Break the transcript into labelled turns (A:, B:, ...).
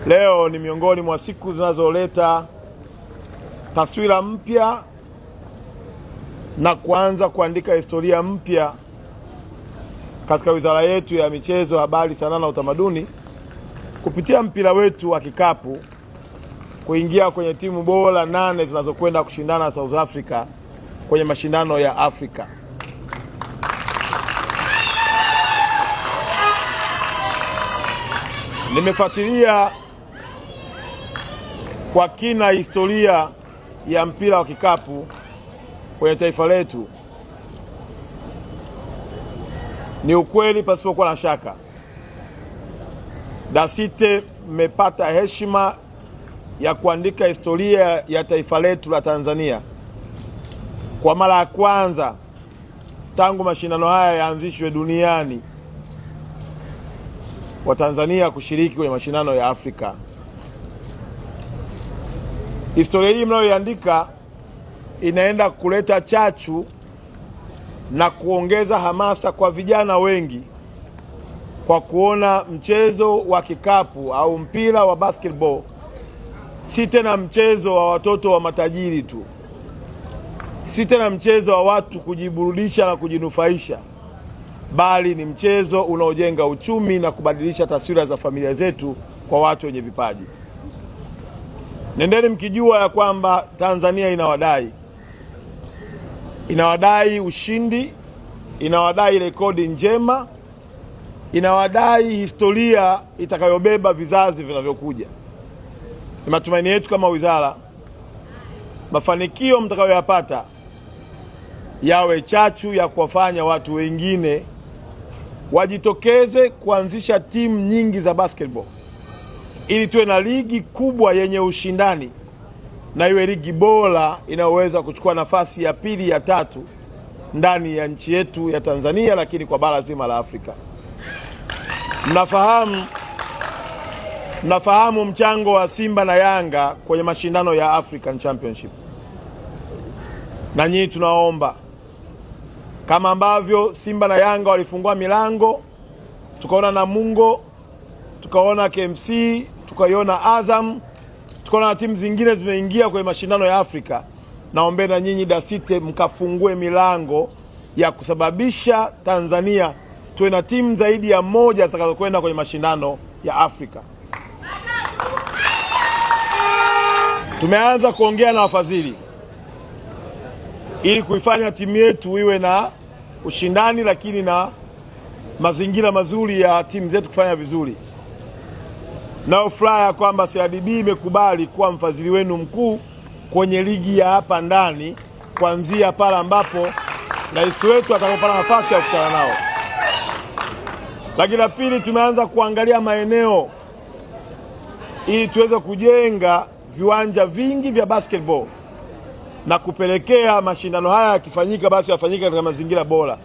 A: Leo ni miongoni mwa siku zinazoleta taswira mpya na kuanza kuandika historia mpya katika wizara yetu ya michezo, habari, sanaa na utamaduni kupitia mpira wetu wa kikapu kuingia kwenye timu bora 8 zinazokwenda kushindana South Africa kwenye mashindano ya Afrika. Nimefuatilia kwa kina historia ya mpira wa kikapu kwenye taifa letu. Ni ukweli pasipokuwa na shaka, Dasite mmepata heshima ya kuandika historia ya taifa letu la Tanzania kwa mara ya kwanza tangu mashindano haya yaanzishwe duniani, wa Tanzania kushiriki kwenye mashindano ya Afrika. Historia hii mnayoiandika inaenda kuleta chachu na kuongeza hamasa kwa vijana wengi kwa kuona mchezo wa kikapu au mpira wa basketball si tena mchezo wa watoto wa matajiri tu, si tena mchezo wa watu kujiburudisha na kujinufaisha, bali ni mchezo unaojenga uchumi na kubadilisha taswira za familia zetu kwa watu wenye vipaji. Nendeni mkijua ya kwamba Tanzania inawadai ushindi, inawadai rekodi njema, inawadai historia itakayobeba vizazi vinavyokuja. Ni matumaini yetu kama wizara, mafanikio mtakayoyapata yawe chachu ya kuwafanya watu wengine wajitokeze kuanzisha timu nyingi za basketball, ili tuwe na ligi kubwa yenye ushindani na iwe ligi bora inayoweza kuchukua nafasi ya pili, ya tatu ndani ya nchi yetu ya Tanzania, lakini kwa bara zima la Afrika. Mnafahamu mchango wa Simba na Yanga kwenye mashindano ya African Championship. Na nyinyi tunaomba, kama ambavyo Simba na Yanga walifungua milango, tukaona Namungo, tukaona KMC, tukaiona Azam, tukaona na timu zingine zimeingia kwenye mashindano ya Afrika, naombe na nyinyi Dasite mkafungue milango ya kusababisha Tanzania tuwe na timu zaidi ya moja zitakazokwenda kwenye mashindano ya Afrika. Tumeanza kuongea na wafadhili ili kuifanya timu yetu iwe na ushindani, lakini na mazingira mazuri ya timu zetu kufanya vizuri. Nao furaha kwamba CRDB imekubali kuwa mfadhili wenu mkuu kwenye ligi ya hapa ndani, kuanzia pale ambapo rais wetu atakapopata nafasi ya kukutana nao. Lakini la pili, tumeanza kuangalia maeneo ili tuweze kujenga viwanja vingi vya basketball na kupelekea mashindano haya yakifanyika basi yafanyike katika mazingira bora.